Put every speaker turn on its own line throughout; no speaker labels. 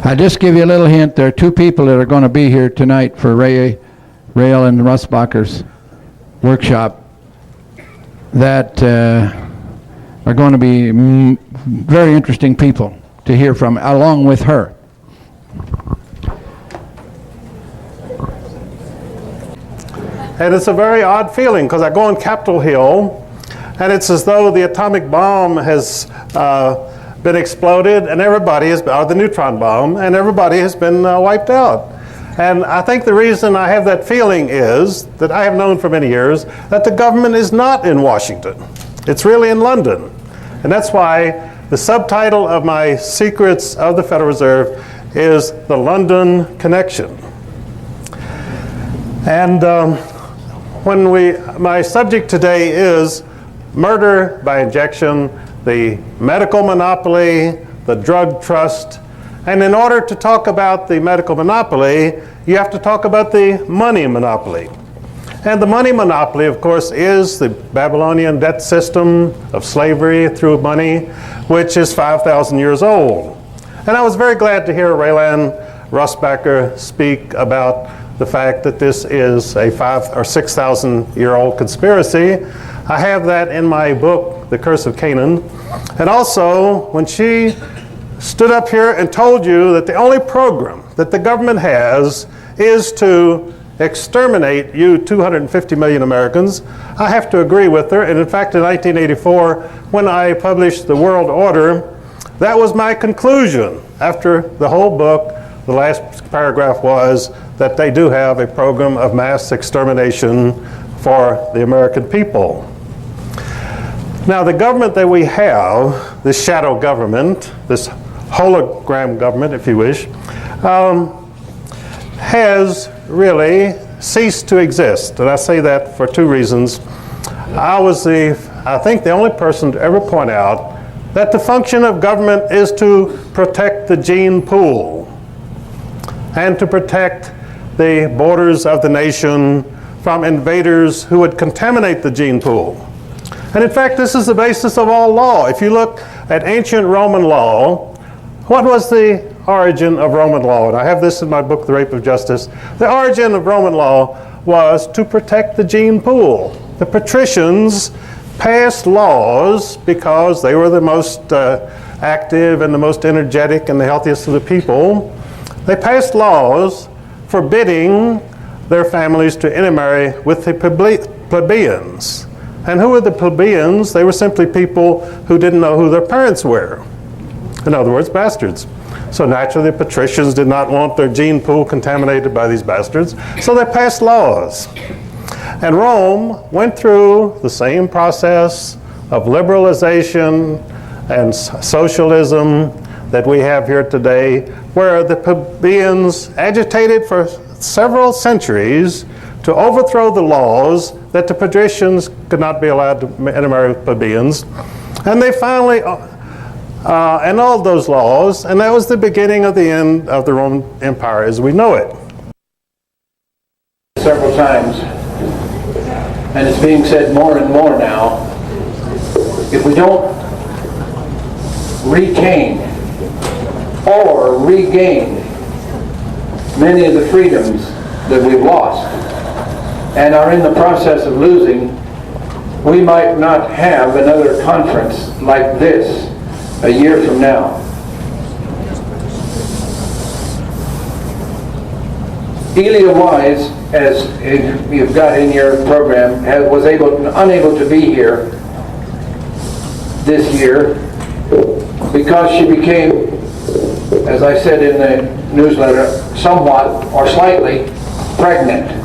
I'll just give you a little hint. There are two people that are going to be here tonight for Rayelan Russbacher's workshop that are going to be very interesting people to hear from, along with her.
And it's a very odd feeling because I go on Capitol Hill and it's as though the atomic bomb has been exploded and everybody has, or the neutron bomb, and everybody has been wiped out. And I think the reason I have that feeling is that I have known for many years that the government is not in Washington. It's really in London. And that's why the subtitle of my Secrets of the Federal Reserve is The London Connection. And my subject today is murder by injection, the medical monopoly, the drug trust. And in order to talk about the medical monopoly, you have to talk about the money monopoly. And the money monopoly, of course, is the Babylonian debt system of slavery through money, which is 5,000 years old. And I was very glad to hear Rayelan Russbacher speak about the fact that this is a 5,000 or 6,000 year old conspiracy. I have that in my book, The Curse of Canaan. And also, when she stood up here and told you that the only program that the government has is to exterminate you 250 million Americans, I have to agree with her. And in fact, in 1984, when I published The World Order, that was my conclusion. After the whole book, the last paragraph was that they do have a program of mass extermination for the American people. Now, the government that we have, this shadow government, this hologram government, if you wish, has really ceased to exist. And I say that for two reasons. I was I think the only person to ever point out that the function of government is to protect the gene pool and to protect the borders of the nation from invaders who would contaminate the gene pool. And in fact, this is the basis of all law. If you look at ancient Roman law, what was the origin of Roman law? And I have this in my book, The Rape of Justice. The origin of Roman law was to protect the gene pool. The patricians passed laws because they were the most active and the most energetic and the healthiest of the people. They passed laws forbidding their families to intermarry with the plebeians. And who were the plebeians? They were simply people who didn't know who their parents were. In other words, bastards. So naturally, the patricians did not want their gene pool contaminated by these bastards, so they passed laws. And Rome went through the same process of liberalization and socialism that we have here today, where the plebeians agitated for several centuries to overthrow the laws that the patricians could not be allowed to intermarry with plebeians. And they finally annulled those laws, and that was the beginning of the end of the Roman Empire as we know it.
Several times, and it's being said more and more now, if we don't retain or regain many of the freedoms that we've lost and are in the process of losing, we might not have another conference like this a year from now. Elia Wise, as you've got in your program, was unable to be here this year because she became, as I said in the newsletter, somewhat or slightly pregnant.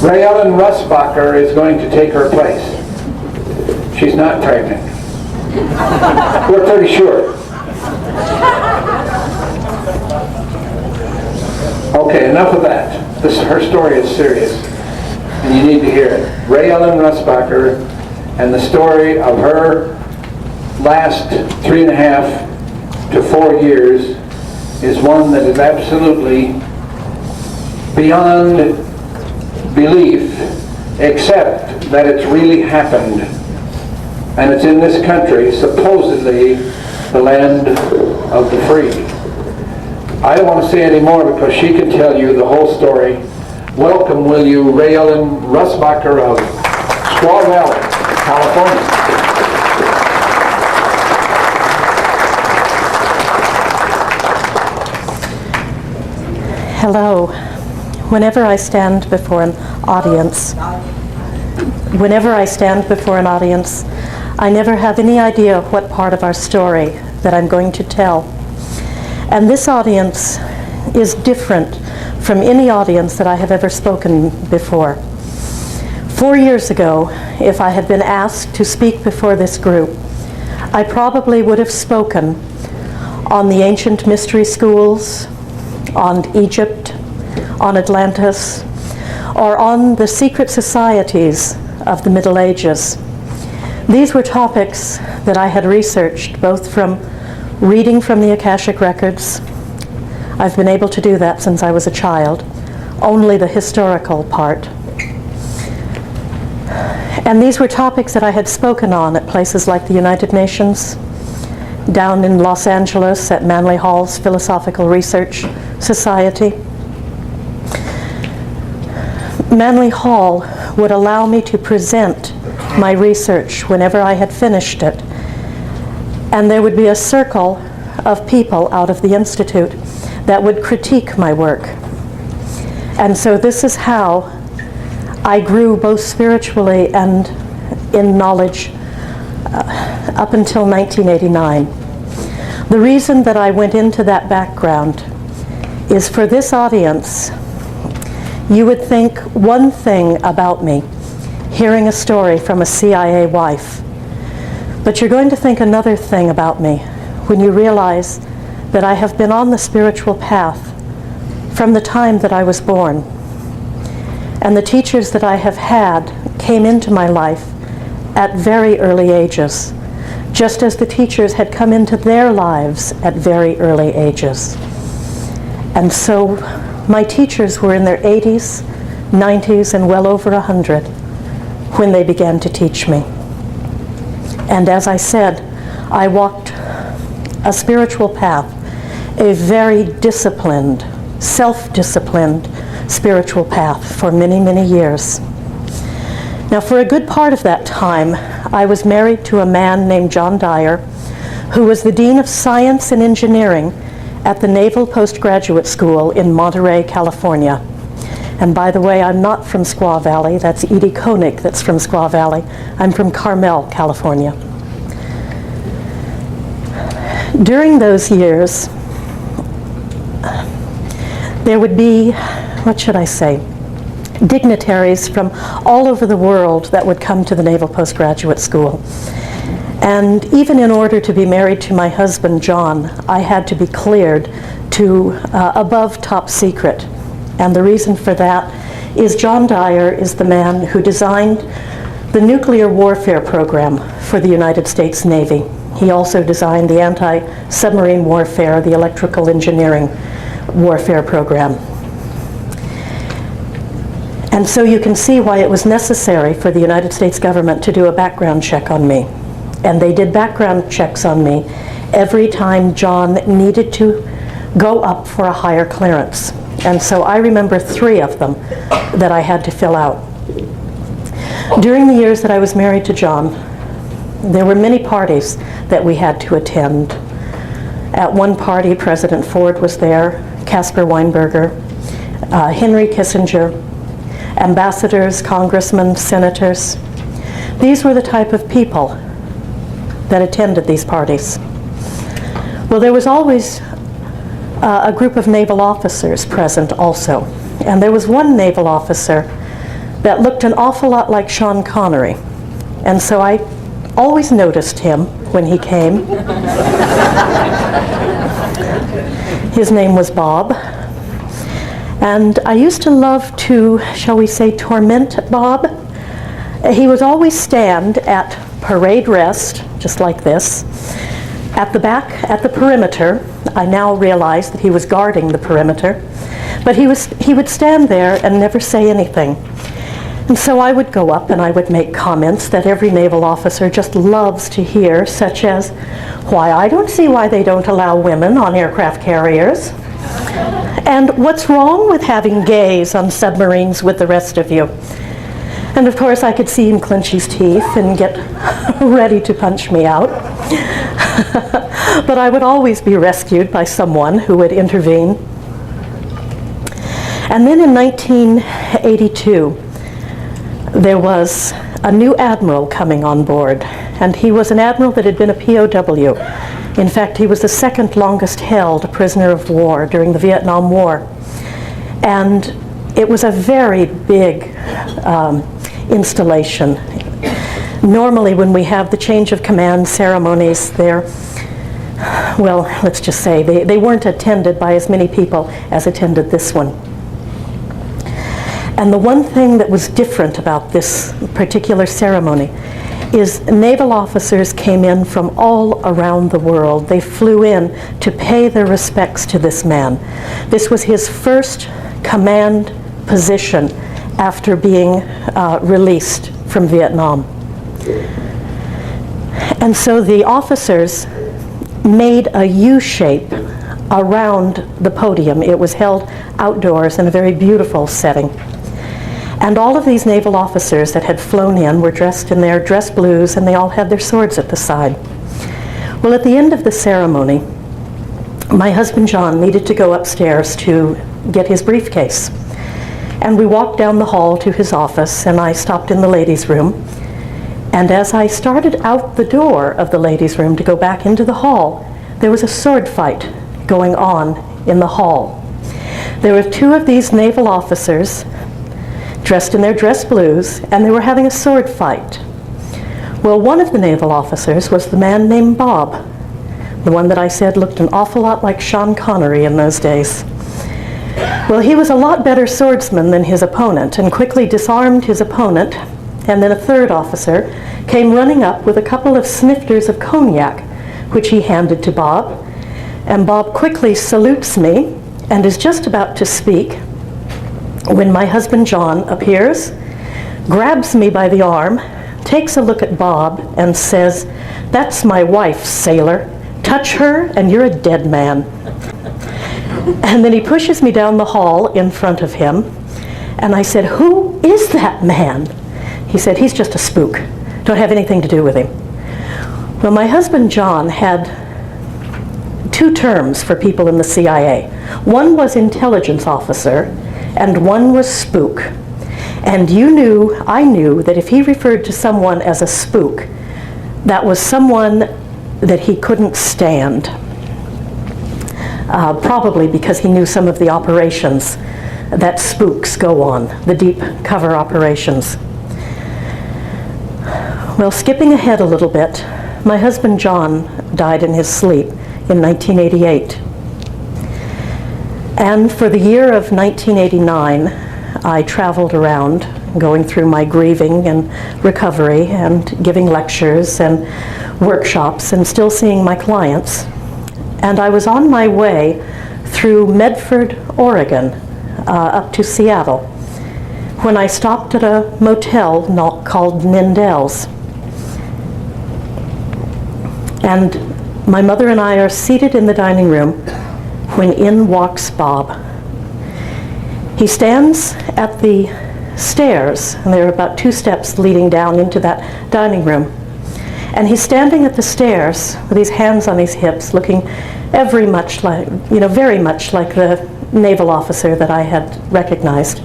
Rayelan Russbacher is going to take her place. She's not pregnant. We're pretty sure. Okay, enough of that. Her story is serious, and you need to hear it. Rayelan Russbacher and the story of her last 3.5 to 4 years is one that is absolutely beyond belief, except that it's really happened. And it's in this country, supposedly the land of the free. I don't want to say any more because she can tell you the whole story. Welcome, will you, Rayelan Russbacher of Squaw Valley, California.
Hello. Whenever I stand before an audience, I never have any idea what part of our story that I'm going to tell. And this audience is different from any audience that I have ever spoken before. 4 years ago, if I had been asked to speak before this group, I probably would have spoken on the ancient mystery schools, on Egypt, on Atlantis, or on the secret societies of the Middle Ages. These were topics that I had researched both from reading from the Akashic Records. I've been able to do that since I was a child, only the historical part. And these were topics that I had spoken on at places like the United Nations, down in Los Angeles at Manly Hall's Philosophical Research Society. Manly Hall would allow me to present my research whenever I had finished it, and there would be a circle of people out of the Institute that would critique my work. And so this is how I grew both spiritually and in knowledge up until 1989. The reason that I went into that background is for this audience, you would think one thing about me, hearing a story from a CIA wife, but you're going to think another thing about me when you realize that I have been on the spiritual path from the time that I was born. And the teachers that I have had came into my life at very early ages, just as the teachers had come into their lives at very early ages. And so my teachers were in their 80s, 90s, and well over 100 when they began to teach me. And as I said, I walked a spiritual path, a very disciplined, self-disciplined spiritual path for many, many years. Now, for a good part of that time, I was married to a man named John Dyer, who was the Dean of Science and Engineering at the Naval Postgraduate School in Monterey, California. And by the way, I'm not from Squaw Valley. That's Edie Koenig that's from Squaw Valley. I'm from Carmel, California. During those years, there would be, what should I say, dignitaries from all over the world that would come to the Naval Postgraduate School. And even in order to be married to my husband, John, I had to be cleared to above top secret. And the reason for that is John Dyer is the man who designed the nuclear warfare program for the United States Navy. He also designed the anti-submarine warfare, the electrical engineering warfare program. And so you can see why it was necessary for the United States government to do a background check on me. And they did background checks on me every time John needed to go up for a higher clearance. And so I remember 3 of them that I had to fill out. During the years that I was married to John, there were many parties that we had to attend. At one party, President Ford was there, Caspar Weinberger, Henry Kissinger, ambassadors, congressmen, senators. These were the type of people that attended these parties. Well, there was always a group of naval officers present also. And there was one naval officer that looked an awful lot like Sean Connery. And so I always noticed him when he came. His name was Bob. And I used to love to, shall we say, torment Bob. He would always stand at parade rest, just like this, at the back, at the perimeter. I now realize that he was guarding the perimeter. But he would stand there and never say anything. And so I would go up and I would make comments that every naval officer just loves to hear, such as, "Why, I don't see why they don't allow women on aircraft carriers. And what's wrong with having gays on submarines with the rest of you?" And of course I could see him clench his teeth and get ready to punch me out. But I would always be rescued by someone who would intervene. And then in 1982, there was a new admiral coming on board, and he was an admiral that had been a POW. In fact, he was the second longest held prisoner of war during the Vietnam War. And it was a very big installation. Normally when we have the change of command ceremonies, well, let's just say they weren't attended by as many people as attended this one. And the one thing that was different about this particular ceremony is naval officers came in from all around the world. They flew in to pay their respects to this man. This was his first command position after being released from Vietnam. And so the officers made a U shape around the podium. It was held outdoors in a very beautiful setting. And all of these naval officers that had flown in were dressed in their dress blues, and they all had their swords at the side. Well, at the end of the ceremony, my husband John needed to go upstairs to get his briefcase. And we walked down the hall to his office, and I stopped in the ladies' room. And as I started out the door of the ladies' room to go back into the hall, there was a sword fight going on in the hall. There were two of these naval officers dressed in their dress blues, and they were having a sword fight. Well, one of the naval officers was the man named Bob, the one that I said looked an awful lot like Sean Connery in those days. Well, he was a lot better swordsman than his opponent and quickly disarmed his opponent, and then a third officer came running up with a couple of snifters of cognac, which he handed to Bob, and Bob quickly salutes me and is just about to speak when my husband John appears, grabs me by the arm, takes a look at Bob, and says, "That's my wife, sailor. Touch her and you're a dead man." And then he pushes me down the hall in front of him, and I said, "Who is that man?" He said, "He's just a spook. Don't have anything to do with him." Well, my husband John had two terms for people in the CIA. One was intelligence officer, and one was spook. And I knew that if he referred to someone as a spook, that was someone that he couldn't stand. Probably because he knew some of the operations that spooks go on, the deep cover operations. Well, skipping ahead a little bit, my husband John died in his sleep in 1988. And for the year of 1989, I traveled around going through my grieving and recovery and giving lectures and workshops and still seeing my clients. And I was on my way through Medford, Oregon, up to Seattle, when I stopped at a motel called Nindel's. And my mother and I are seated in the dining room when in walks Bob. He stands at the stairs, and there are about 2 steps leading down into that dining room. And he's standing at the stairs with his hands on his hips, looking very much like the naval officer that I had recognized.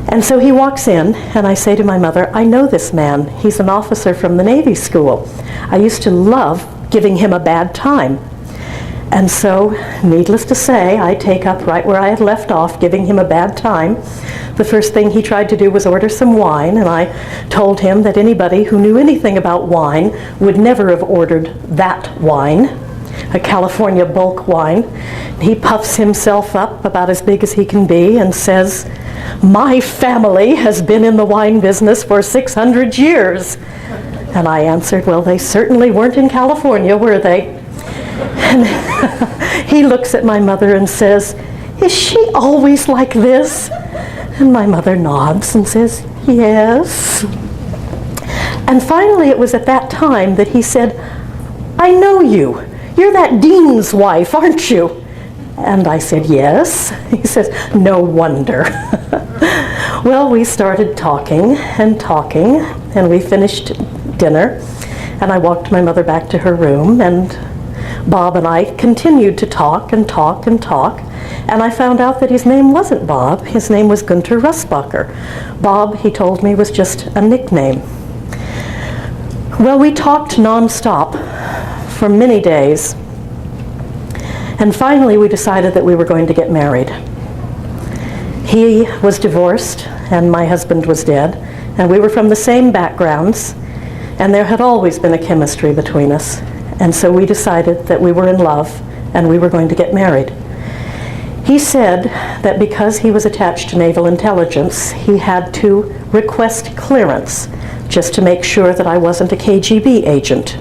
And so he walks in, and I say to my mother, "I know this man. He's an officer from the Navy school. I used to love giving him a bad time." And so, needless to say, I take up right where I had left off, giving him a bad time. The first thing he tried to do was order some wine, and I told him that anybody who knew anything about wine would never have ordered that wine, a California bulk wine. He puffs himself up about as big as he can be and says, "My family has been in the wine business for 600 years. And I answered, "Well, they certainly weren't in California, were they?" And he looks at my mother and says, "Is she always like this?" And my mother nods and says, yes. And finally it was at that time that he said, I know you. You're that dean's wife, aren't you? And I said, yes. He says, no wonder. Well, we started talking, and we finished dinner, and I walked my mother back to her room, and Bob and I continued to talk, and I found out that his name wasn't Bob, his name was Rayelan Russbacher. Bob, he told me, was just a nickname. Well, we talked nonstop for many days, and finally we decided that we were going to get married. He was divorced, and my husband was dead, and we were from the same backgrounds, and there had always been a chemistry between us, and so we decided that we were in love and we were going to get married. He said that because he was attached to naval intelligence, he had to request clearance just to make sure that I wasn't a KGB agent.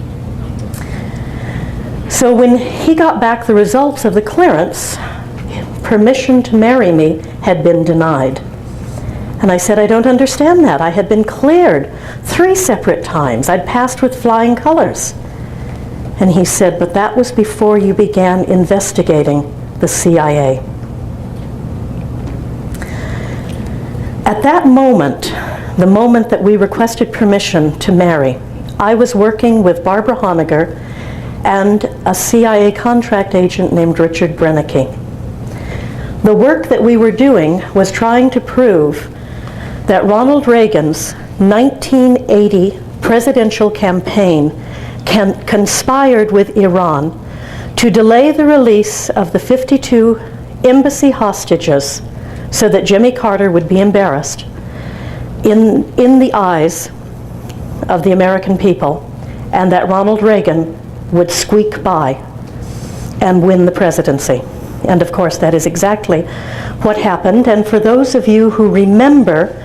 So when he got back the results of the clearance, permission to marry me had been denied. And I said, I don't understand that. I had been cleared 3 separate times. I'd passed with flying colors. And he said, but that was before you began investigating the CIA. At that moment, the moment that we requested permission to marry, I was working with Barbara Honegger and a CIA contract agent named Richard Brennicke. The work that we were doing was trying to prove that Ronald Reagan's 1980 presidential campaign conspired with Iran to delay the release of the 52 embassy hostages so that Jimmy Carter would be embarrassed in the eyes of the American people, and that Ronald Reagan would squeak by and win the presidency. And of course that is exactly what happened. And for those of you who remember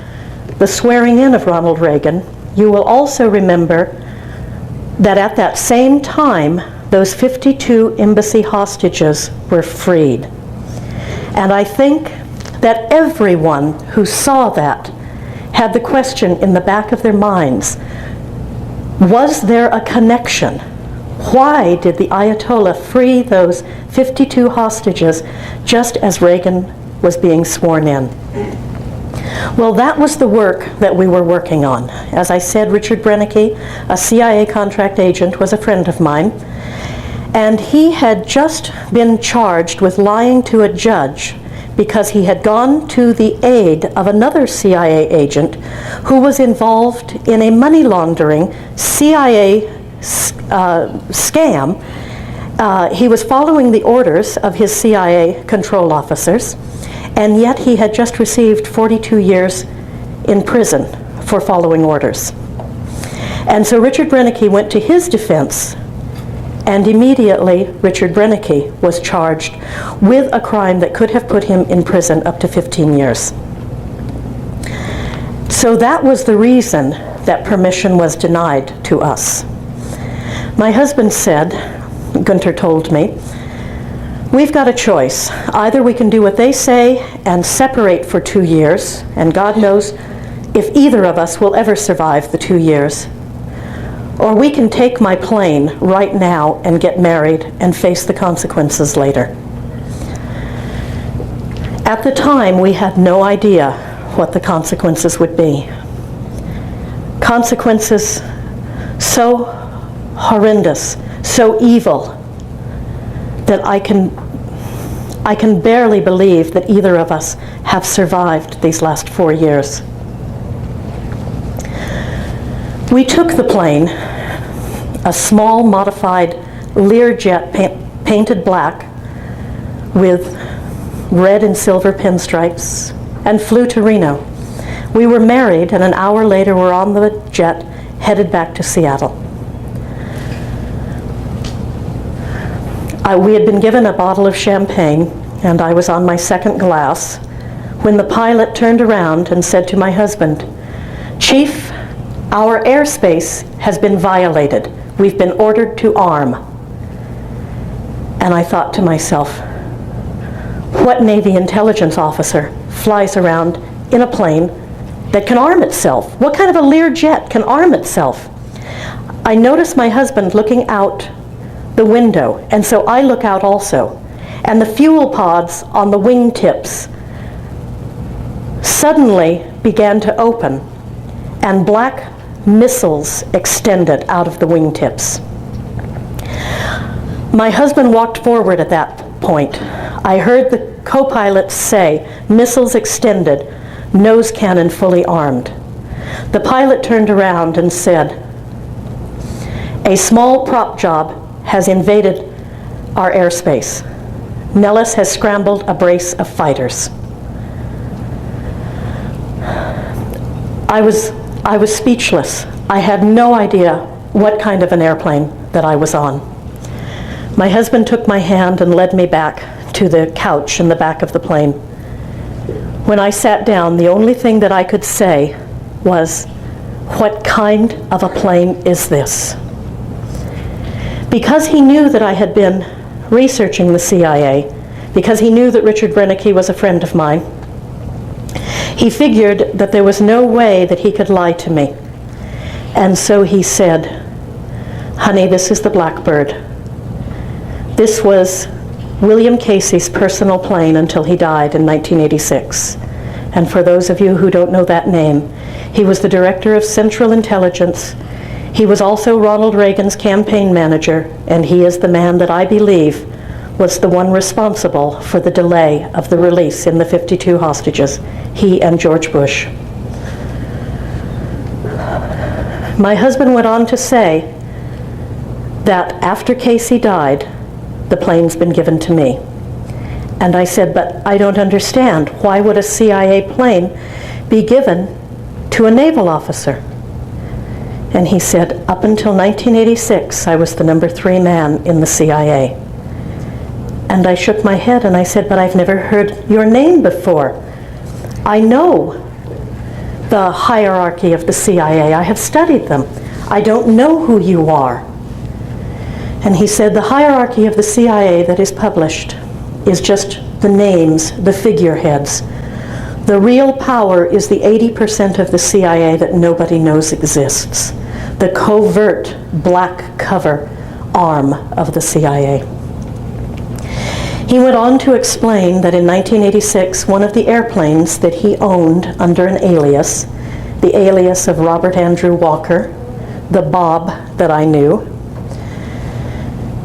the swearing in of Ronald Reagan, you will also remember that at that same time those 52 embassy hostages were freed. And I think that everyone who saw that had the question in the back of their minds, was there a connection? Why did the Ayatollah free those 52 hostages just as Reagan was being sworn in? Well, that was the work that we were working on. As I said, Richard Brennicke, a CIA contract agent, was a friend of mine, and he had just been charged with lying to a judge because he had gone to the aid of another CIA agent who was involved in a money laundering CIA scam. He was following the orders of his CIA control officers, and yet he had just received 42 years in prison for following orders. And so Richard Brennicke went to his defense, and immediately Richard Brennicke was charged with a crime that could have put him in prison up to 15 years. So that was the reason that permission was denied to us. My husband said, Gunter told me, we've got a choice. Either we can do what they say and separate for 2 years, and God knows if either of us will ever survive the 2 years, or we can take my plane right now and get married and face the consequences later. At the time, we had no idea what the consequences would be. Consequences so horrendous, so evil, that I can barely believe that either of us have survived these last 4 years. We took the plane, a small modified Learjet painted black with red and silver pinstripes, and flew to Reno. We were married, and an hour later we're on the jet headed back to Seattle. We had been given a bottle of champagne, and I was on my second glass when the pilot turned around and said to my husband, "Chief, our airspace has been violated. We've been ordered to arm." And I thought to myself, what Navy intelligence officer flies around in a plane that can arm itself? What kind of a Lear jet can arm itself? I notice my husband looking out the window, and so I look out also. And the fuel pods on the wingtips suddenly began to open, and black missiles extended out of the wingtips. My husband walked forward at that point. I heard the co-pilot say, "Missiles extended, nose cannon fully armed." The pilot turned around and said, "A small prop job has invaded our airspace. Nellis has scrambled a brace of fighters." I was speechless. I had no idea what kind of an airplane that I was on. My husband took my hand and led me back to the couch in the back of the plane. When I sat down, the only thing that I could say was, "What kind of a plane is this?" Because he knew that I had been researching the CIA, because he knew that Richard Brennecke was a friend of mine, he figured that there was no way that he could lie to me. And so he said, "Honey, this is the Blackbird. This was William Casey's personal plane until he died in 1986. And for those of you who don't know that name, he was the director of Central Intelligence. He was also Ronald Reagan's campaign manager, and he is the man that I believe was the one responsible for the delay of the release in the 52 hostages, he and George Bush." My husband went on to say that after Casey died, the plane's been given to me. And I said, "But I don't understand. Why would a CIA plane be given to a naval officer?" And he said, "Up until 1986, I was the number 3 man in the CIA." And I shook my head and I said, "But I've never heard your name before. I know the hierarchy of the CIA. I have studied them. I don't know who you are." And he said, "The hierarchy of the CIA that is published is just the names, the figureheads. The real power is the 80% of the CIA that nobody knows exists. The covert black cover arm of the CIA." He went on to explain that in 1986, one of the airplanes that he owned under an alias, the alias of Robert Andrew Walker, the Bob that I knew,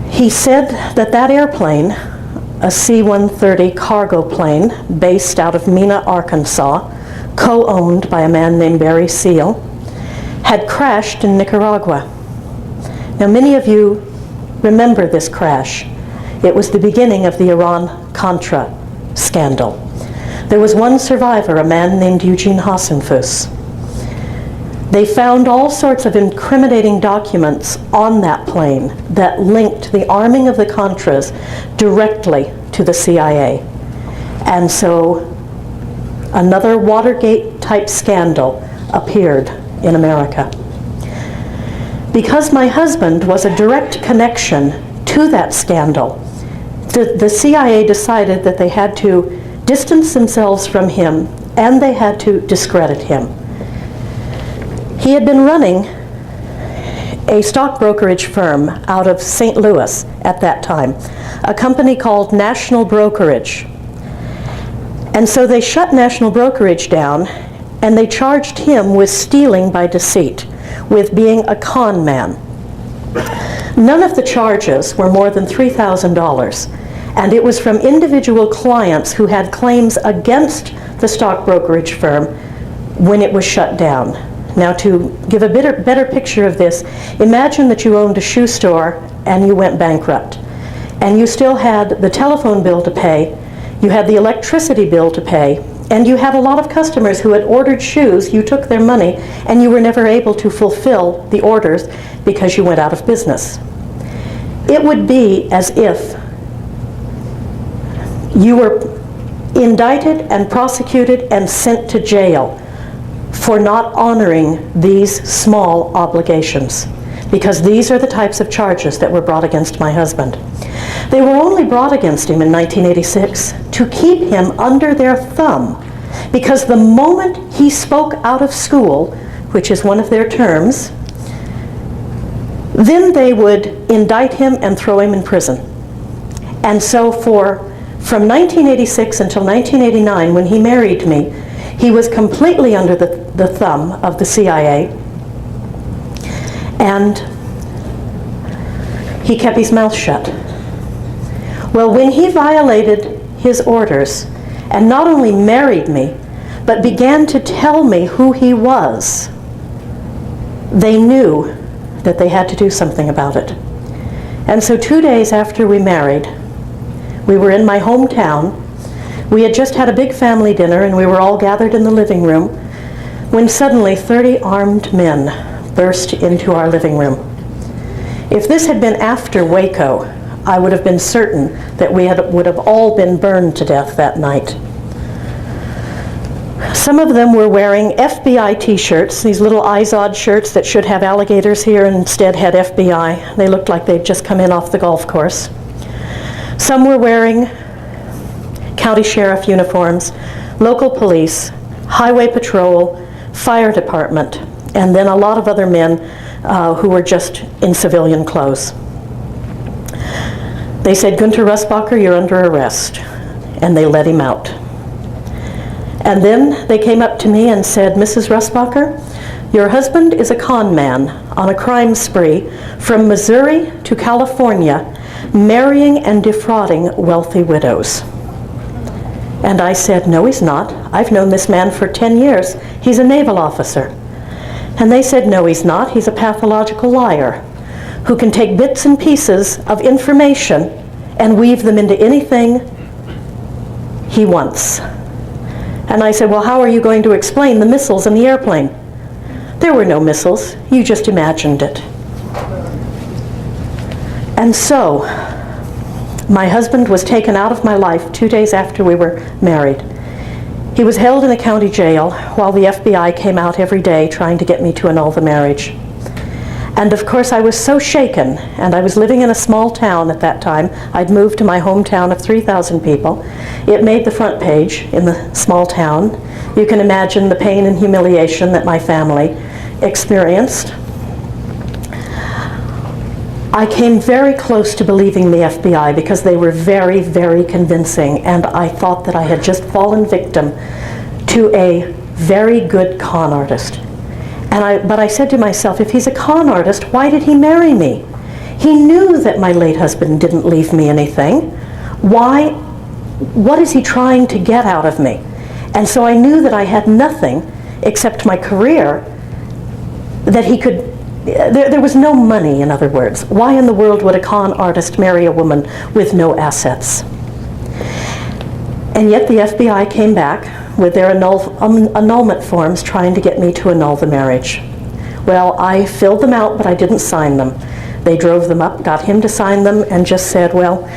he said that that airplane, a C-130 cargo plane based out of Mena, Arkansas, co-owned by a man named Barry Seal, had crashed in Nicaragua. Now, many of you remember this crash. It was the beginning of the Iran-Contra scandal. There was one survivor, a man named Eugene Hassenfuss. They found all sorts of incriminating documents on that plane that linked the arming of the Contras directly to the CIA. And so another Watergate-type scandal appeared in America. Because my husband was a direct connection to that scandal, the CIA decided that they had to distance themselves from him and they had to discredit him. He had been running a stock brokerage firm out of St. Louis at that time, a company called National Brokerage. And so they shut National Brokerage down and they charged him with stealing by deceit, with being a con man. None of the charges were more than $3,000, and it was from individual clients who had claims against the stock brokerage firm when it was shut down. Now, to give a better picture of this, imagine that you owned a shoe store and you went bankrupt, and you still had the telephone bill to pay, you had the electricity bill to pay, and you had a lot of customers who had ordered shoes, you took their money, and you were never able to fulfill the orders because you went out of business. It would be as if you were indicted and prosecuted and sent to jail for not honoring these small obligations, because these are the types of charges that were brought against my husband. They were only brought against him in 1986 to keep him under their thumb, Because the moment he spoke out of school, which is one of their terms, then they would indict him and throw him in prison. And so from 1986 until 1989, when he married me, he was completely under the thumb of the CIA, and he kept his mouth shut. Well, when he violated his orders and not only married me, but began to tell me who he was, they knew that they had to do something about it. And so 2 days after we married, we were in my hometown. We had just had a big family dinner and we were all gathered in the living room when suddenly 30 armed men burst into our living room. If this had been after Waco, I would have been certain that we would have all been burned to death that night. Some of them were wearing FBI t-shirts, these little Izod shirts that should have alligators here and instead had FBI. They looked like they'd just come in off the golf course. Some were wearing county sheriff uniforms, local police, highway patrol, fire department, and then a lot of other men who were just in civilian clothes. They said, "Gunter Russbacher, you're under arrest," and they let him out. And then they came up to me and said, "Mrs. Russbacher, your husband is a con man on a crime spree from Missouri to California, marrying and defrauding wealthy widows." And I said, "No, he's not. I've known this man for 10 years. He's a naval officer." And they said, "No, he's not. He's a pathological liar who can take bits and pieces of information and weave them into anything he wants." And I said, "Well, how are you going to explain the missiles in the airplane?" "There were no missiles. You just imagined it." And so, my husband was taken out of my life 2 days after we were married. He was held in a county jail while the FBI came out every day trying to get me to annul the marriage. And of course I was so shaken, and I was living in a small town at that time. I'd moved to my hometown of 3,000 people. It made the front page in the small town. You can imagine the pain and humiliation that my family experienced. I came very close to believing the FBI because they were very, very convincing, and I thought that I had just fallen victim to a very good con artist. But I said to myself, if he's a con artist, why did he marry me? He knew that my late husband didn't leave me anything. What is he trying to get out of me? And so I knew that I had nothing except my career that he could. There was no money, in other words. Why in the world would a con artist marry a woman with no assets? And yet the FBI came back with their annulment forms trying to get me to annul the marriage. Well, I filled them out, but I didn't sign them. They drove them up, got him to sign them, and just said, "Well,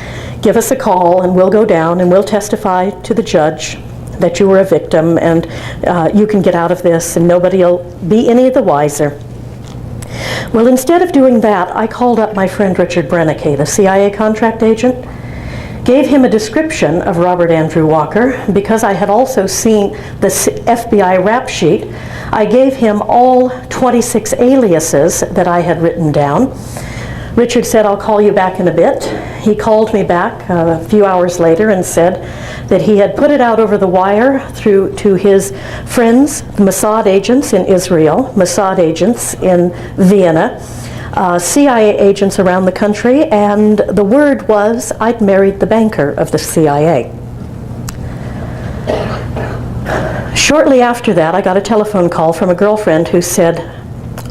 give us a call and we'll go down and we'll testify to the judge that you were a victim and you can get out of this and nobody will be any the wiser." Well, instead of doing that, I called up my friend Richard Brennicke, the CIA contract agent, gave him a description of Robert Andrew Walker. Because I had also seen the FBI rap sheet, I gave him all 26 aliases that I had written down. Richard said, "I'll call you back in a bit." He called me back a few hours later and said that he had put it out over the wire through to his friends, Mossad agents in Israel, Mossad agents in Vienna, CIA agents around the country, and the word was I'd married the banker of the CIA. Shortly after that, I got a telephone call from a girlfriend who said,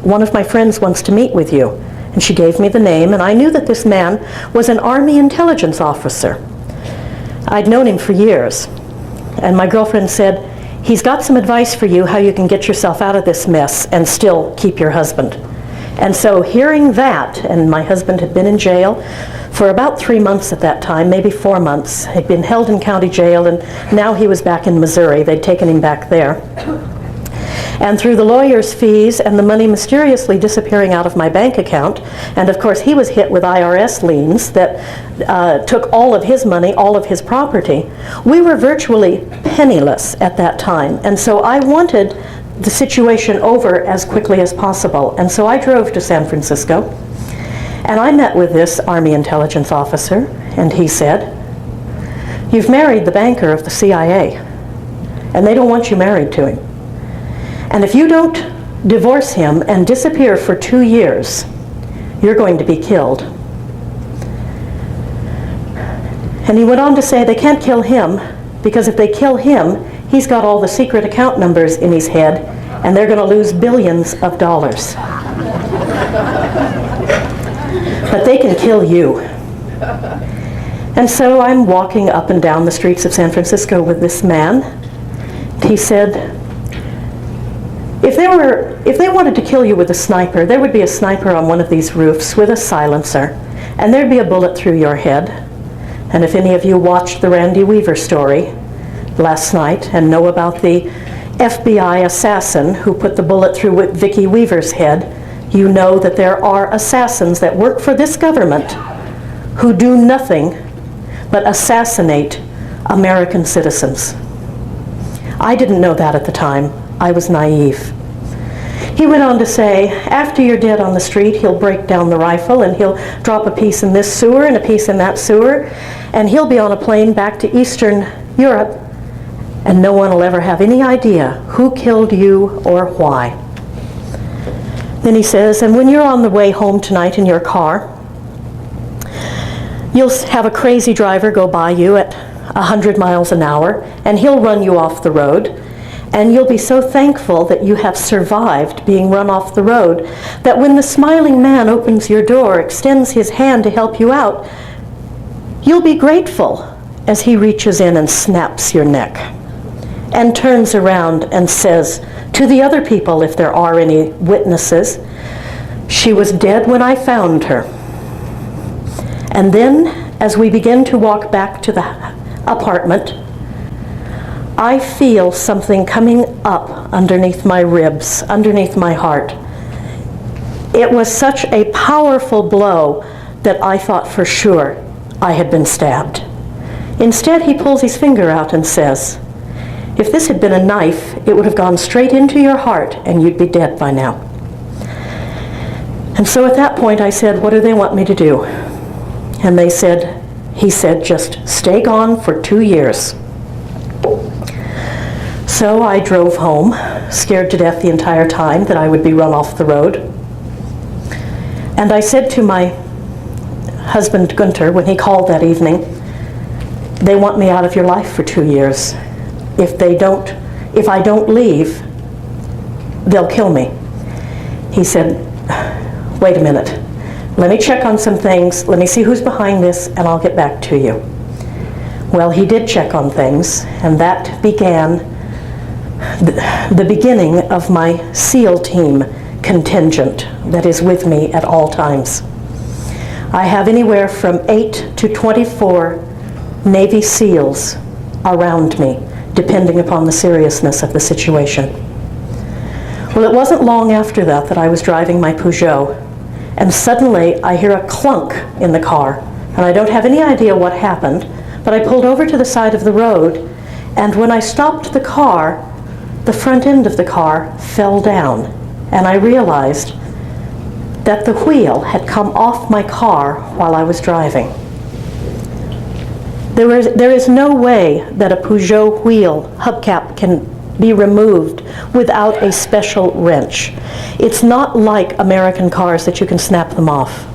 "One of my friends wants to meet with you." And she gave me the name, and I knew that this man was an Army intelligence officer. I'd known him for years. And my girlfriend said, "He's got some advice for you how you can get yourself out of this mess and still keep your husband." And so hearing that, and my husband had been in jail for about 3 months at that time, maybe 4 months. He'd been held in county jail, and now he was back in Missouri. They'd taken him back there. And through the lawyer's fees and the money mysteriously disappearing out of my bank account, and of course he was hit with IRS liens that took all of his money, all of his property, we were virtually penniless at that time. And so I wanted the situation over as quickly as possible. And so I drove to San Francisco, and I met with this Army intelligence officer, and he said, "You've married the banker of the CIA, and they don't want you married to him. And if you don't divorce him and disappear for 2 years, you're going to be killed." And he went on to say they can't kill him, because if they kill him, he's got all the secret account numbers in his head, and they're going to lose billions of dollars. But they can kill you. And so I'm walking up and down the streets of San Francisco with this man. He said, if they wanted to kill you with a sniper, there would be a sniper on one of these roofs with a silencer, and there'd be a bullet through your head. And if any of you watched the Randy Weaver story last night and know about the FBI assassin who put the bullet through Vicki Weaver's head, you know that there are assassins that work for this government who do nothing but assassinate American citizens. I didn't know that at the time. I was naive. He went on to say, after you're dead on the street, he'll break down the rifle and he'll drop a piece in this sewer and a piece in that sewer, and he'll be on a plane back to Eastern Europe, and no one will ever have any idea who killed you or why. Then he says, and when you're on the way home tonight in your car, you'll have a crazy driver go by you at 100 miles an hour, and he'll run you off the road, and you'll be so thankful that you have survived being run off the road that when the smiling man opens your door, extends his hand to help you out, you'll be grateful as he reaches in and snaps your neck and turns around and says to the other people, if there are any witnesses, she was dead when I found her. And then, as we begin to walk back to the apartment, I feel something coming up underneath my ribs, underneath my heart. It was such a powerful blow that I thought for sure I had been stabbed. Instead, he pulls his finger out and says, if this had been a knife, it would have gone straight into your heart and you'd be dead by now. And so at that point I said, what do they want me to do? And he said, just stay gone for 2 years. So I drove home, scared to death the entire time that I would be run off the road. And I said to my husband, Gunter, when he called that evening, they want me out of your life for 2 years. If I don't leave, they'll kill me. He said, wait a minute. Let me check on some things. Let me see who's behind this, and I'll get back to you. Well, he did check on things, and that began the beginning of my SEAL team contingent that is with me at all times. I have anywhere from 8 to 24 Navy SEALs around me, depending upon the seriousness of the situation. Well, it wasn't long after that I was driving my Peugeot, and suddenly I hear a clunk in the car, and I don't have any idea what happened, but I pulled over to the side of the road, and when I stopped the car, the front end of the car fell down, and I realized that the wheel had come off my car while I was driving. There is no way that a Peugeot wheel hubcap can be removed without a special wrench. It's not like American cars that you can snap them off.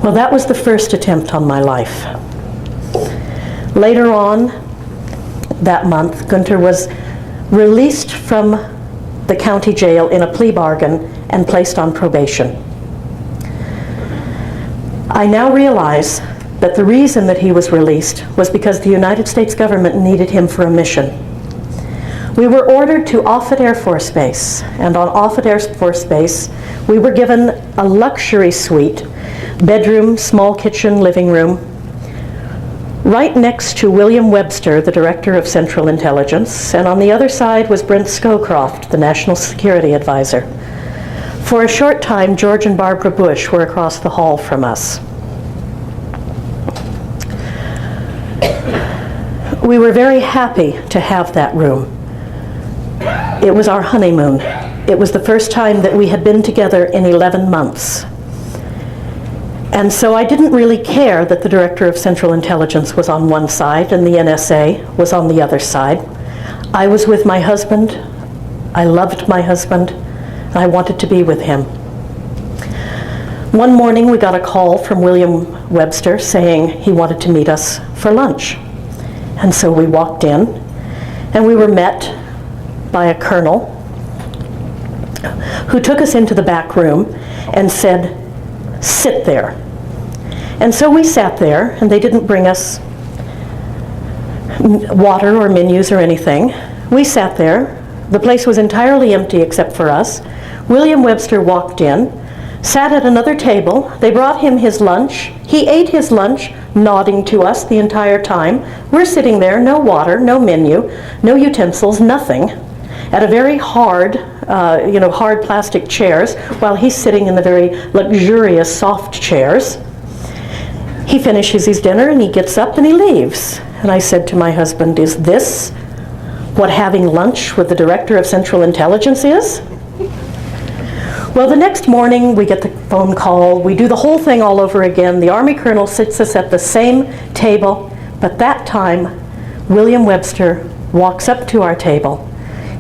Well, that was the first attempt on my life. Later on that month, Gunter was released from the county jail in a plea bargain and placed on probation. I now realize that the reason that he was released was because the United States government needed him for a mission. We were ordered to Offutt Air Force Base, and on Offutt Air Force Base, we were given a luxury suite, bedroom, small kitchen, living room, right next to William Webster, the Director of Central Intelligence, and on the other side was Brent Scowcroft, the National Security Advisor. For a short time, George and Barbara Bush were across the hall from us. We were very happy to have that room. It was our honeymoon. It was the first time that we had been together in 11 months. And so I didn't really care that the Director of Central Intelligence was on one side and the NSA was on the other side. I was with my husband. I loved my husband. And I wanted to be with him. One morning we got a call from William Webster saying he wanted to meet us for lunch. And so we walked in and we were met by a colonel who took us into the back room and said, "Sit there." And so we sat there, and they didn't bring us water or menus or anything. We sat there. The place was entirely empty except for us. William Webster walked in, sat at another table. They brought him his lunch. He ate his lunch, nodding to us the entire time. We're sitting there, no water, no menu, no utensils, nothing, at a very hard, hard plastic chairs, while he's sitting in the very luxurious soft chairs. He finishes his dinner and he gets up and he leaves. And I said to my husband, "Is this what having lunch with the Director of Central Intelligence is?" Well, the next morning we get the phone call. We do the whole thing all over again. The Army colonel sits us at the same table, but that time William Webster walks up to our table.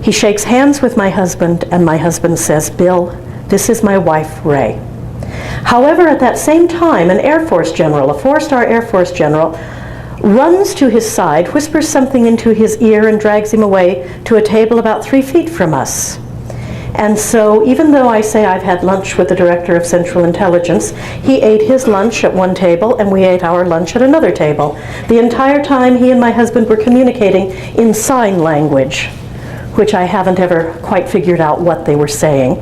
He shakes hands with my husband, and my husband says, "Bill, this is my wife, Ray." However, at that same time, an Air Force general, a 4-star Air Force general, runs to his side, whispers something into his ear, and drags him away to a table about 3 feet from us. And so, even though I say I've had lunch with the Director of Central Intelligence, he ate his lunch at one table and we ate our lunch at another table. The entire time he and my husband were communicating in sign language, which I haven't ever quite figured out what they were saying.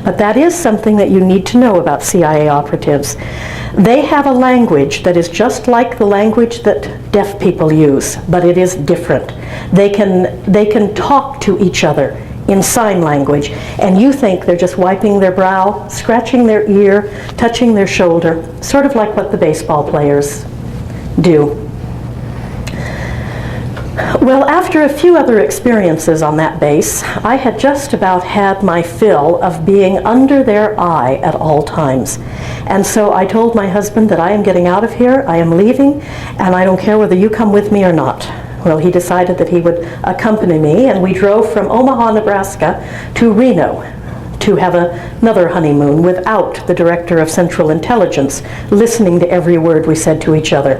But that is something that you need to know about CIA operatives. They have a language that is just like the language that deaf people use, but it is different. They can talk to each other in sign language, and you think they're just wiping their brow, scratching their ear, touching their shoulder, sort of like what the baseball players do. Well, after a few other experiences on that base, I had just about had my fill of being under their eye at all times. And so I told my husband that I am getting out of here, I am leaving, and I don't care whether you come with me or not. Well, he decided that he would accompany me, and we drove from Omaha, Nebraska to Reno to have another honeymoon without the Director of Central Intelligence listening to every word we said to each other.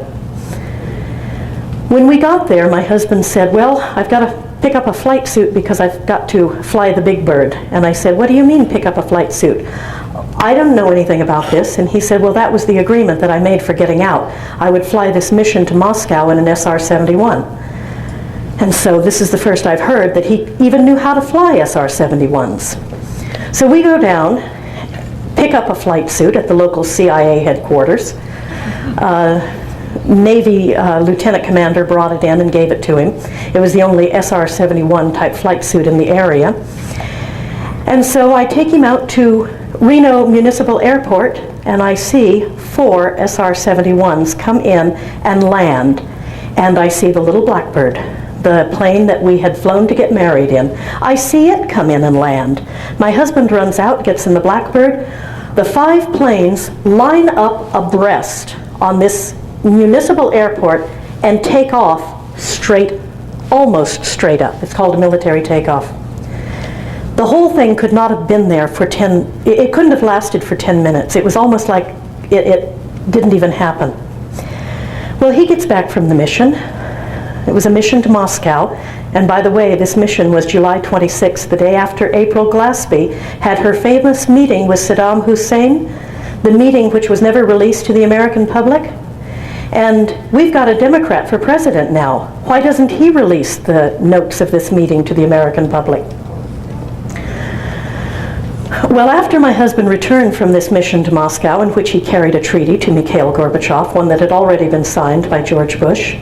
When we got there, my husband said, "Well, I've got to pick up a flight suit because I've got to fly the Big Bird." And I said, "What do you mean pick up a flight suit?" "I don't know anything about this." And he said, "Well, that was the agreement that I made for getting out. I would fly this mission to Moscow in an SR-71. And so this is the first I've heard that he even knew how to fly SR-71s. So we go down, pick up a flight suit at the local CIA headquarters. Navy lieutenant commander brought it in and gave it to him. It was the only SR-71 type flight suit in the area. And so I take him out to Reno Municipal Airport, and I see 4 SR-71s come in and land. And I see the little Blackbird, the plane that we had flown to get married in. I see it come in and land. My husband runs out, gets in the Blackbird. The 5 planes line up abreast on this municipal airport and take off straight, almost straight up. It's called a military takeoff. The whole thing could not have been there for it couldn't have lasted for 10 minutes. It was almost like it didn't even happen. Well, he gets back from the mission. It was a mission to Moscow. And by the way, this mission was July 26th, the day after April Glaspie had her famous meeting with Saddam Hussein, the meeting which was never released to the American public. And we've got a Democrat for president now. Why doesn't he release the notes of this meeting to the American public? Well, after my husband returned from this mission to Moscow, in which he carried a treaty to Mikhail Gorbachev, one that had already been signed by George Bush,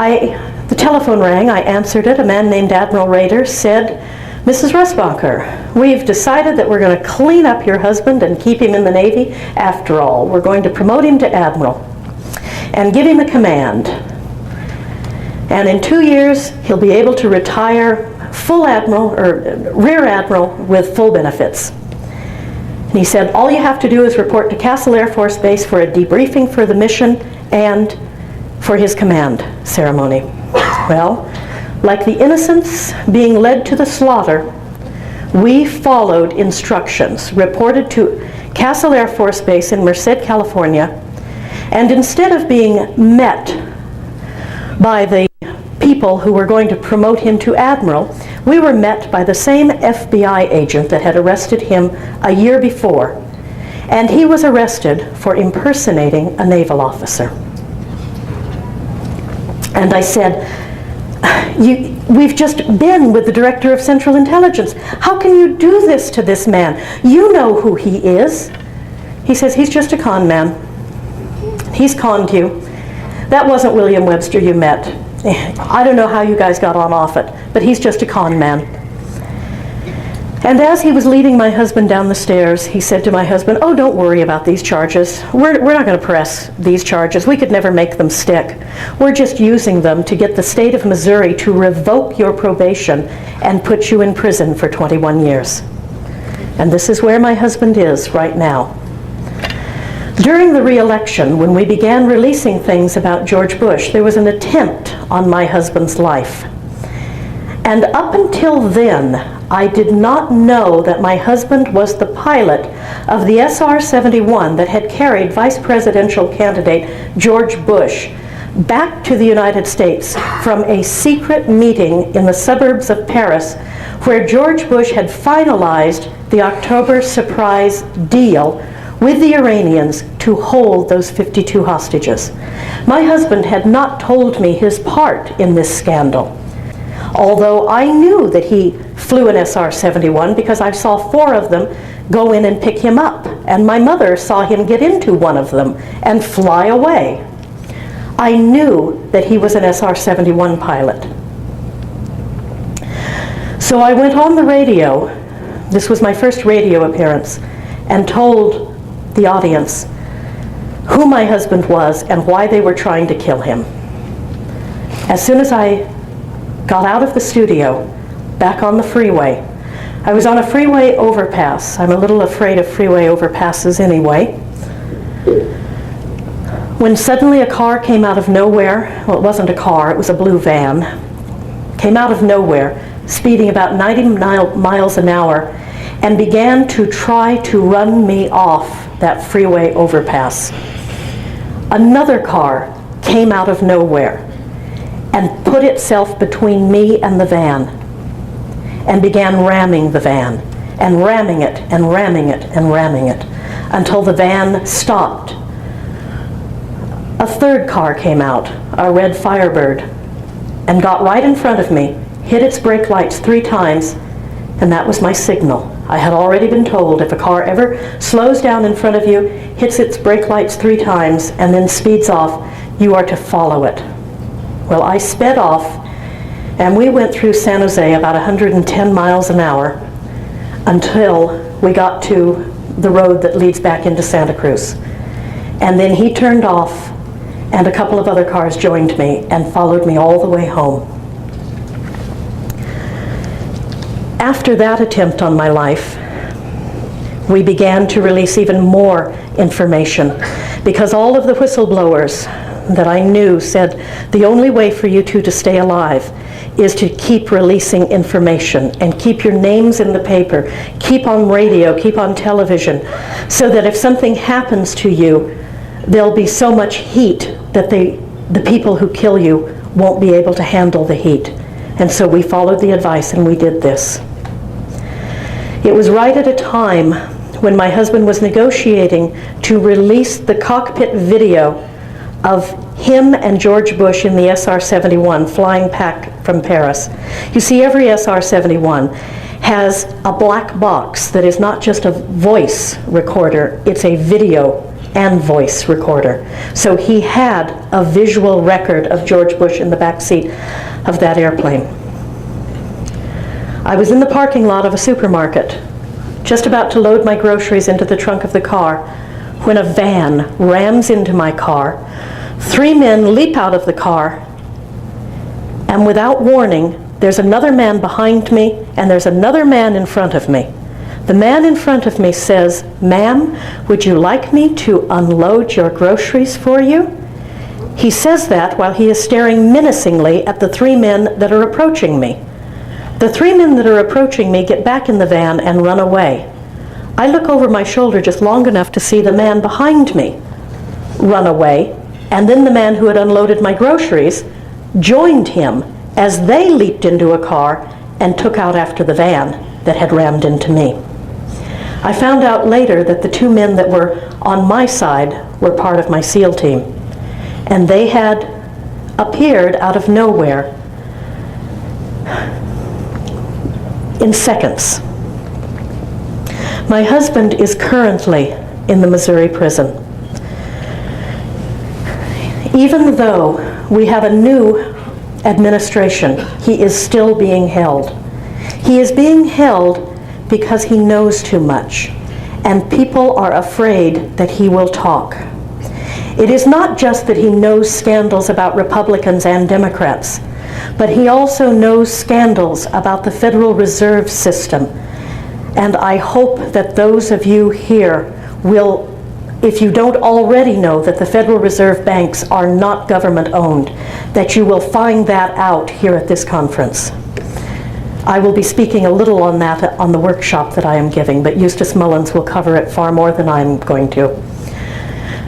The telephone rang, I answered it. A man named Admiral Rader said, "Mrs. Russbacher, we've decided that we're going to clean up your husband and keep him in the Navy. After all, we're going to promote him to Admiral and give him a command. And in 2 years, he'll be able to retire full Admiral, or Rear Admiral, with full benefits." And he said, "All you have to do is report to Castle Air Force Base for a debriefing for the mission and for his command ceremony." Well, like the innocents being led to the slaughter, we followed instructions, reported to Castle Air Force Base in Merced, California, and instead of being met by the people who were going to promote him to Admiral, we were met by the same FBI agent that had arrested him a year before, and he was arrested for impersonating a naval officer. And I said, "We've just been with the Director of Central Intelligence. How can you do this to this man? You know who he is." He says, "He's just a con man. He's conned you. That wasn't William Webster you met. I don't know how you guys got on off it, but he's just a con man." And as he was leading my husband down the stairs, he said to my husband, "Oh, don't worry about these charges. We're not going to press these charges. We could never make them stick. We're just using them to get the state of Missouri to revoke your probation and put you in prison for 21 years. And this is where my husband is right now. During the re-election, when we began releasing things about George Bush, there was an attempt on my husband's life. And up until then, I did not know that my husband was the pilot of the SR-71 that had carried Vice Presidential candidate George Bush back to the United States from a secret meeting in the suburbs of Paris, where George Bush had finalized the October surprise deal with the Iranians to hold those 52 hostages. My husband had not told me his part in this scandal, although I knew that he flew an SR-71 because I saw 4 of them go in and pick him up, and my mother saw him get into one of them and fly away. I knew that he was an SR-71 pilot. So I went on the radio, this was my first radio appearance, and told the audience who my husband was and why they were trying to kill him. As soon as I got out of the studio, back on the freeway, I was on a freeway overpass. I'm a little afraid of freeway overpasses anyway. When suddenly a car came out of nowhere, well, it wasn't a car, it was a blue van, came out of nowhere, speeding about 90 miles an hour, and began to try to run me off that freeway overpass. Another car came out of nowhere and put itself between me and the van and began ramming the van, and ramming it, and ramming it, and ramming it, until the van stopped. A third car came out, a red Firebird, and got right in front of me, hit its brake lights 3 times, and that was my signal. I had already been told if a car ever slows down in front of you, hits its brake lights 3 times, and then speeds off, you are to follow it. Well, I sped off, and we went through San Jose about 110 miles an hour until we got to the road that leads back into Santa Cruz. And then he turned off, and a couple of other cars joined me and followed me all the way home. After that attempt on my life, we began to release even more information, because all of the whistleblowers that I knew said the only way for you two to stay alive is to keep releasing information and keep your names in the paper, keep on radio, keep on television, so that if something happens to you, there'll be so much heat that the people who kill you won't be able to handle the heat. And so we followed the advice and we did this. It was right at a time when my husband was negotiating to release the cockpit video of him and George Bush in the SR-71 flying back from Paris. You see, every SR-71 has a black box that is not just a voice recorder, it's a video and voice recorder. So he had a visual record of George Bush in the back seat of that airplane. I was in the parking lot of a supermarket, just about to load my groceries into the trunk of the car, when a van rams into my car. 3 men leap out of the car, and without warning, there's another man behind me, and there's another man in front of me. The man in front of me says, "Ma'am, would you like me to unload your groceries for you?" He says that while he is staring menacingly at the 3 men that are approaching me. The 3 men that are approaching me get back in the van and run away. I look over my shoulder just long enough to see the man behind me run away, and then the man who had unloaded my groceries joined him as they leaped into a car and took out after the van that had rammed into me. I found out later that the 2 men that were on my side were part of my SEAL team, and they had appeared out of nowhere in seconds. My husband is currently in the Missouri prison. Even though we have a new administration, he is still being held. He is being held because he knows too much, and people are afraid that he will talk. It is not just that he knows scandals about Republicans and Democrats, but he also knows scandals about the Federal Reserve System. And I hope that those of you here will, if you don't already know that the Federal Reserve banks are not government owned, that you will find that out here at this conference. I will be speaking a little on that on the workshop that I am giving, but Eustace Mullins will cover it far more than I'm going to.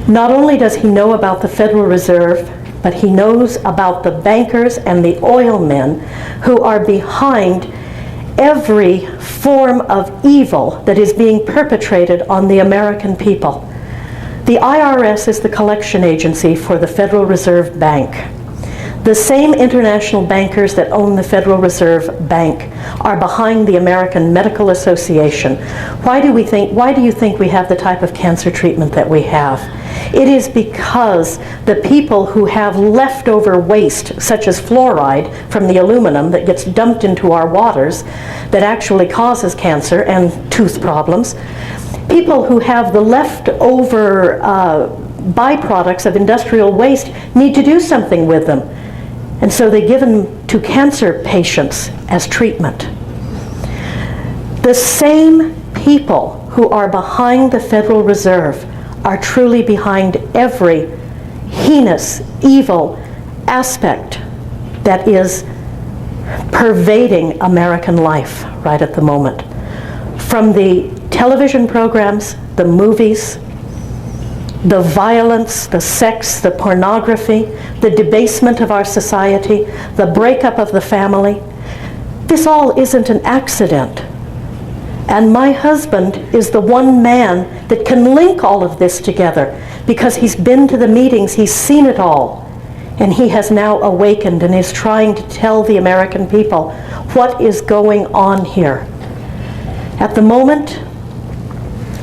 Not only does he know about the Federal Reserve, but he knows about the bankers and the oil men who are behind every form of evil that is being perpetrated on the American people. The IRS is the collection agency for the Federal Reserve Bank. The same international bankers that own the Federal Reserve Bank are behind the American Medical Association. Why do you think we have the type of cancer treatment that we have? It is because the people who have leftover waste, such as fluoride from the aluminum that gets dumped into our waters, that actually causes cancer and tooth problems, people who have the leftover byproducts of industrial waste need to do something with them. And so they give them to cancer patients as treatment. The same people who are behind the Federal Reserve are truly behind every heinous, evil aspect that is pervading American life right at the moment. From the television programs, the movies, the violence, the sex, the pornography, the debasement of our society, the breakup of the family. This all isn't an accident. And my husband is the one man that can link all of this together because he's been to the meetings, he's seen it all, and he has now awakened and is trying to tell the American people what is going on here. At the moment,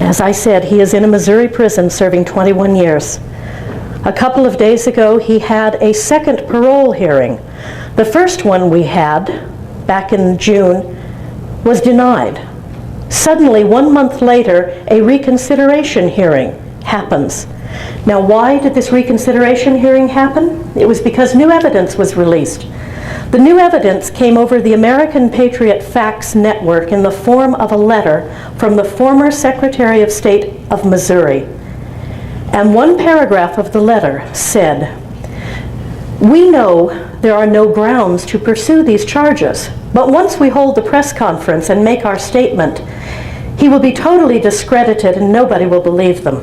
as I said, he is in a Missouri prison serving 21 years. A couple of days ago, he had a second parole hearing. The first one we had, back in June, was denied. Suddenly, 1 month later, a reconsideration hearing happens. Now, why did this reconsideration hearing happen? It was because new evidence was released. The new evidence came over the American Patriot Fax Network in the form of a letter from the former Secretary of State of Missouri. And one paragraph of the letter said, "We know there are no grounds to pursue these charges, but once we hold the press conference and make our statement, he will be totally discredited and nobody will believe them.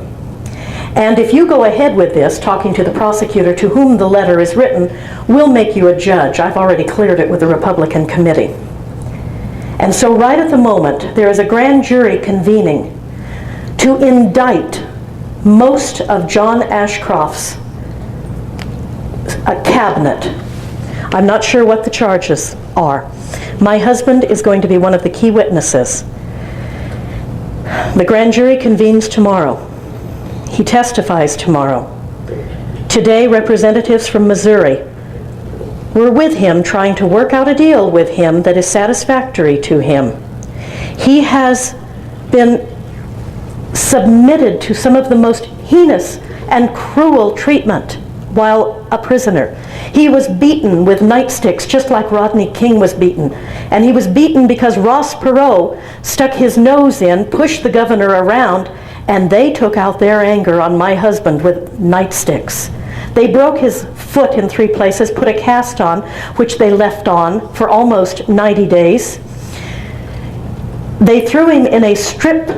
And if you go ahead with this, talking to the prosecutor to whom the letter is written, we'll make you a judge. I've already cleared it with the Republican committee." And so right at the moment, there is a grand jury convening to indict most of John Ashcroft's cabinet. I'm not sure what the charges are. My husband is going to be one of the key witnesses. The grand jury convenes tomorrow. He testifies tomorrow. Today, representatives from Missouri were with him trying to work out a deal with him that is satisfactory to him. He has been submitted to some of the most heinous and cruel treatment while a prisoner. He was beaten with nightsticks just like Rodney King was beaten. And he was beaten because Ross Perot stuck his nose in, pushed the governor around, and they took out their anger on my husband with nightsticks. They broke his foot in 3 places, put a cast on, which they left on for almost 90 days. They threw him in a strip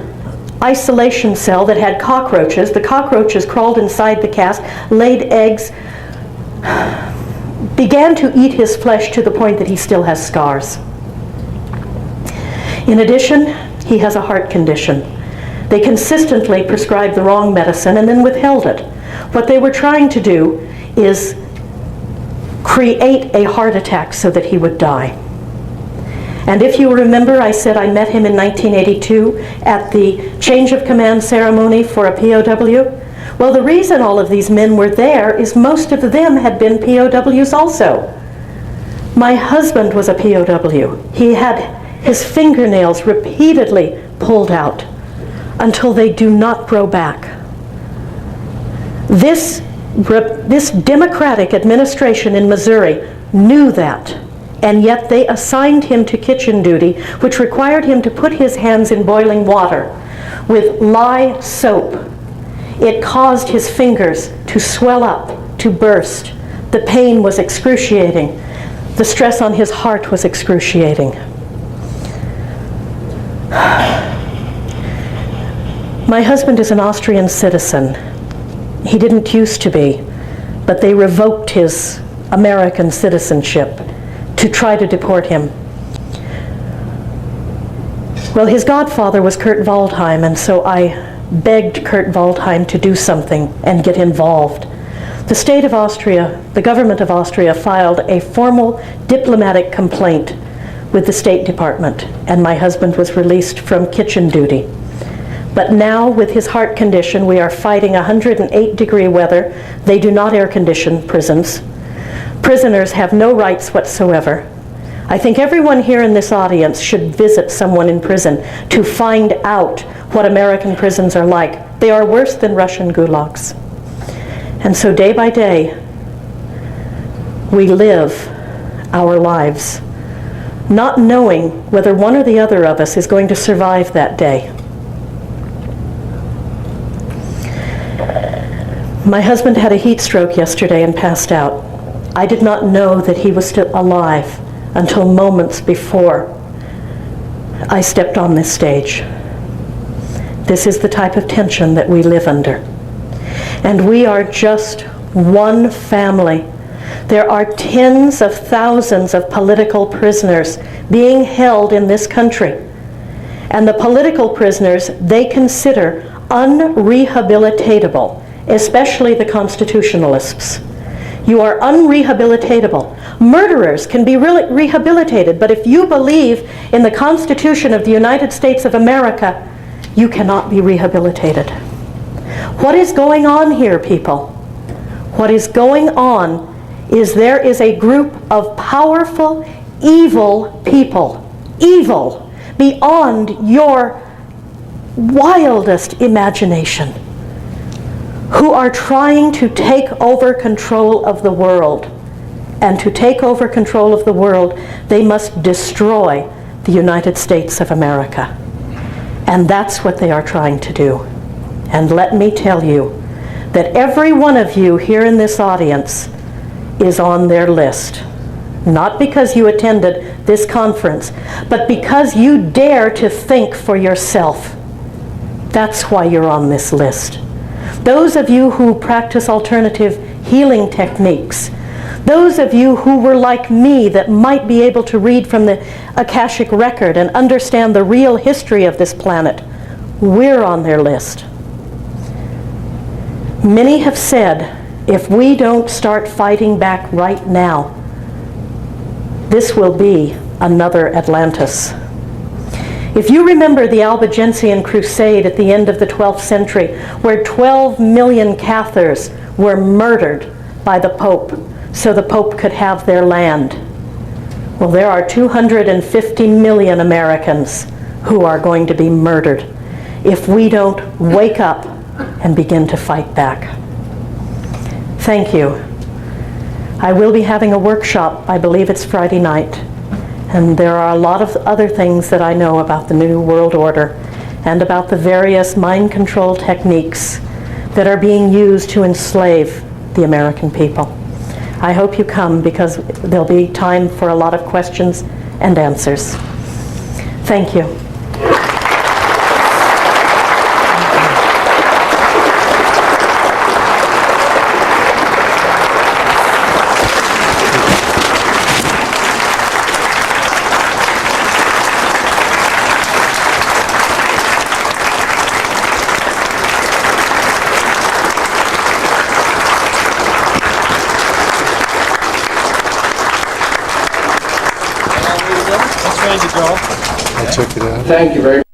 isolation cell that had cockroaches. The cockroaches crawled inside the cast, laid eggs, began to eat his flesh to the point that he still has scars. In addition, he has a heart condition. They consistently prescribed the wrong medicine and then withheld it. What they were trying to do is create a heart attack so that he would die. And if you remember, I said I met him in 1982 at the change of command ceremony for a POW. Well, the reason all of these men were there is most of them had been POWs also. My husband was a POW. He had his fingernails repeatedly pulled out until they do not grow back. This Democratic administration in Missouri knew that, and yet they assigned him to kitchen duty, which required him to put his hands in boiling water with lye soap. It caused his fingers to swell up, to burst. The pain was excruciating. The stress on his heart was excruciating. My husband is an Austrian citizen. He didn't used to be, but they revoked his American citizenship to try to deport him. Well, his godfather was Kurt Waldheim, and so I begged Kurt Waldheim to do something and get involved. The state of Austria, the government of Austria, filed a formal diplomatic complaint with the State Department, and my husband was released from kitchen duty. But now, with his heart condition, we are fighting 108-degree weather. They do not air condition prisons. Prisoners have no rights whatsoever. I think everyone here in this audience should visit someone in prison to find out what American prisons are like. They are worse than Russian gulags. And so day by day, we live our lives, not knowing whether one or the other of us is going to survive that day. My husband had a heat stroke yesterday and passed out. I did not know that he was still alive until moments before I stepped on this stage. This is the type of tension that we live under. And we are just one family. There are tens of thousands of political prisoners being held in this country. And the political prisoners they consider unrehabilitatable, especially the constitutionalists. You are unrehabilitatable. Murderers can be rehabilitated, but if you believe in the Constitution of the United States of America, you cannot be rehabilitated. What is going on here, people? What is going on is there is a group of powerful, evil people, evil beyond your wildest imagination, who are trying to take over control of the world. And to take over control of the world, they must destroy the United States of America. And that's what they are trying to do. And let me tell you that every one of you here in this audience is on their list. Not because you attended this conference, but because you dare to think for yourself. That's why you're on this list. Those of you who practice alternative healing techniques, those of you who were like me that might be able to read from the Akashic record and understand the real history of this planet, we're on their list. Many have said, if we don't start fighting back right now, this will be another Atlantis. If you remember the Albigensian Crusade at the end of the 12th century, where 12 million Cathars were murdered by the Pope so the Pope could have their land. Well, there are 250 million Americans who are going to be murdered if we don't wake up and begin to fight back. Thank you. I will be having a workshop, I believe it's Friday night, and there are a lot of other things that I know about the New World Order and about the various mind control techniques that are being used to enslave the American people. I hope you come because there'll be time for a lot of questions and answers. Thank you.
That's ready to go.
I took it out.
Thank you very much.